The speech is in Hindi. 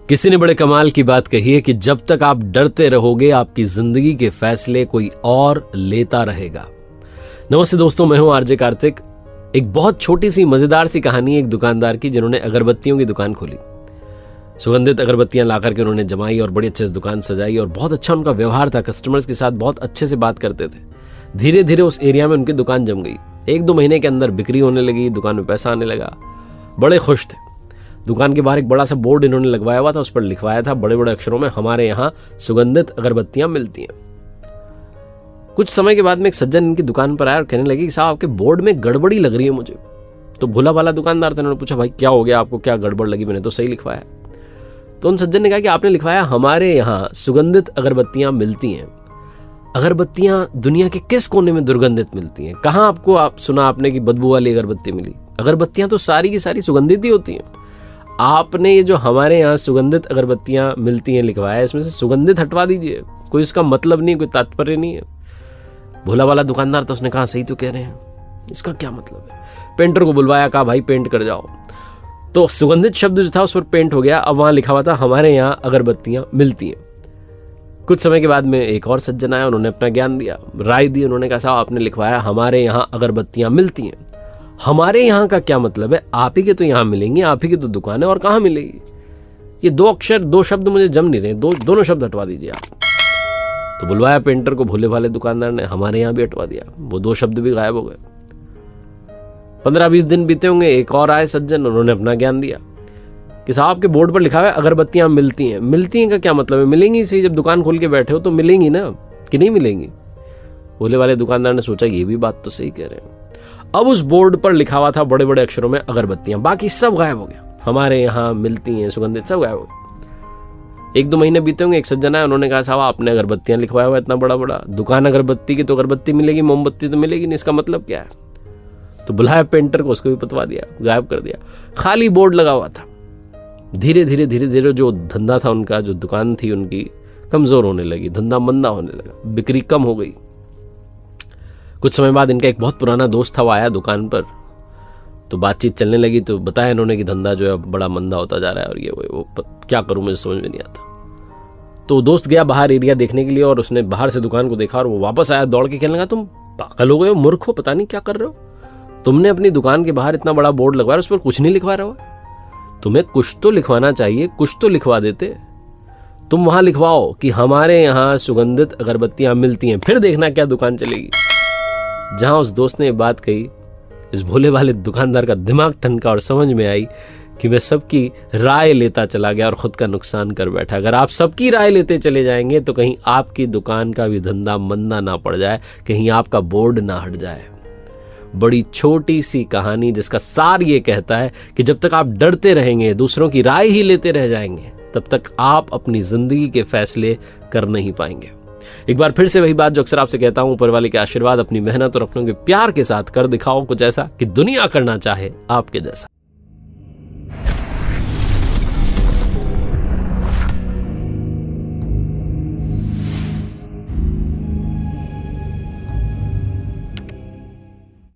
किसी ने बड़े कमाल की बात कही है कि जब तक आप डरते रहोगे आपकी जिंदगी के फैसले कोई और लेता रहेगा। नमस्ते दोस्तों, मैं हूं आरजे कार्तिक। एक बहुत छोटी सी मजेदार सी कहानी एक दुकानदार की जिन्होंने अगरबत्तियों की दुकान खोली। सुगंधित अगरबत्तियां लाकर के उन्होंने जमाई और बड़ी अच्छे से दुकान सजाई और बहुत अच्छा उनका व्यवहार था। कस्टमर्स के साथ बहुत अच्छे से बात करते थे। धीरे धीरे उस एरिया में उनकी दुकान जम गई। 1-2 महीने के अंदर बिक्री होने लगी, दुकान में पैसा आने लगा। बड़े खुश थे। दुकान के बाहर एक बड़ा सा बोर्ड इन्होंने लगवाया हुआ था, उस पर लिखवाया था बड़े बड़े अक्षरों में, हमारे यहाँ सुगंधित अगरबत्तियां मिलती हैं। कुछ समय के बाद में एक सज्जन इनकी दुकान पर आया और कहने लगे कि साहब आपके बोर्ड में गड़बड़ी लग रही है मुझे। तो भोला वाला दुकानदार था, उन्होंने पूछा भाई क्या हो गया, आपको क्या गड़बड़ लगी? मैंने तो सही लिखवाया। तो उन सज्जन ने कहा कि आपने लिखवाया हमारे यहाँ सुगंधित अगरबत्तियां मिलती हैं। अगरबत्तियां दुनिया के किस कोने में दुर्गंधित मिलती हैं? कहाँ आपको आप सुना आपने कि बदबू वाली अगरबत्ती मिली? अगरबत्तियां तो सारी की सारी सुगंधित ही होती हैं। आपने ये जो हमारे यहाँ सुगंधित अगरबत्तियां मिलती हैं लिखवाया, इसमें से सुगंधित हटवा दीजिए। कोई इसका मतलब नहीं, कोई तात्पर्य नहीं है। भोला वाला दुकानदार तो उसने कहा सही तो कह रहे हैं, इसका क्या मतलब है? पेंटर को बुलवाया, कहा भाई पेंट कर जाओ। तो सुगंधित शब्द जो था उस पर पेंट हो गया। अब वहां लिखा हुआ था हमारे यहाँ अगरबत्तियां मिलती हैं। कुछ समय के बाद में एक और सज्जन आया, उन्होंने अपना ज्ञान दिया, राय दी। उन्होंने कहा साहब आपने लिखवाया हमारे यहाँ अगरबत्तियां मिलती हैं। हमारे यहाँ का क्या मतलब है? आप ही के तो यहाँ मिलेंगी, आप ही की तो दुकान है, और कहाँ मिलेगी? ये 2 अक्षर 2 शब्द मुझे जम नहीं रहे, दोनों शब्द हटवा दीजिए आप। तो बुलवाया पेंटर को, भोले वाले दुकानदार ने हमारे यहाँ भी हटवा दिया। वो 2 शब्द भी गायब हो गए। 15-20 दिन बीते होंगे, एक और आए सज्जन, उन्होंने अपना ज्ञान दिया कि साहब आपके बोर्ड पर लिखा हुआ है अगरबत्तियां मिलती हैं। मिलती हैं का क्या मतलब है? मिलेंगी सही, जब दुकान खोल के बैठे हो तो मिलेंगी ना, कि नहीं मिलेंगी? भोले वाले दुकानदार ने सोचा ये भी बात तो सही कह रहे हैं। अब उस बोर्ड पर लिखा हुआ था बड़े बड़े अक्षरों में अगरबत्तियां, बाकी सब गायब हो गया। हमारे यहाँ मिलती हैं सुगंधित, सब गायब हो गया। 1-2 महीने बीते होंगे, एक सज्जन आया, उन्होंने कहा साहब आपने अगरबत्तियां लिखवाया हुआ इतना बड़ा बड़ा, दुकान अगरबत्ती की तो अगरबत्ती मिलेगी, मोमबत्ती तो मिलेगी नहीं, इसका मतलब क्या है? तो बुलाया पेंटर को, उसको भी पतवा दिया, गायब कर दिया। खाली बोर्ड लगा हुआ था। धीरे धीरे जो धंधा था उनका, जो दुकान थी उनकी, कमजोर होने लगी, धंधा मंदा होने लगा, बिक्री कम हो गई। कुछ समय बाद इनका एक बहुत पुराना दोस्त था, वो आया दुकान पर, तो बातचीत चलने लगी। तो बताया इन्होंने कि धंधा जो है बड़ा मंदा होता जा रहा है और ये वो क्या करूं मुझे समझ में नहीं आता। तो दोस्त गया बाहर एरिया देखने के लिए और उसने बाहर से दुकान को देखा और वो वापस आया दौड़ के, कहने लगा तुम पागल हो गए हो, मूर्ख हो, पता नहीं क्या कर रहे हो? तुमने अपनी दुकान के बाहर इतना बड़ा बोर्ड लगवाया, उस पर कुछ नहीं लिखवा रहे हो। तुम्हें कुछ तो लिखवाना चाहिए, कुछ तो लिखवा देते। तुम वहां लिखवाओ कि हमारे यहाँ सुगंधित अगरबत्तियां मिलती हैं, फिर देखना क्या दुकान चलेगी। जहां उस दोस्त ने ये बात कही, इस भोले वाले दुकानदार का दिमाग ठनका और समझ में आई कि मैं सबकी राय लेता चला गया और खुद का नुकसान कर बैठा। अगर आप सबकी राय लेते चले जाएंगे तो कहीं आपकी दुकान का भी धंधा मंदा ना पड़ जाए, कहीं आपका बोर्ड ना हट जाए। बड़ी छोटी सी कहानी जिसका सार ये कहता है कि जब तक आप डरते रहेंगे, दूसरों की राय ही लेते रह जाएंगे, तब तक आप अपनी जिंदगी के फैसले कर नहीं पाएंगे। एक बार फिर से वही बात जो अक्सर आपसे कहता हूं, ऊपर वाले के आशीर्वाद, अपनी मेहनत और अपनों के प्यार के साथ कर दिखाओ कुछ ऐसा कि दुनिया करना चाहे आपके जैसा।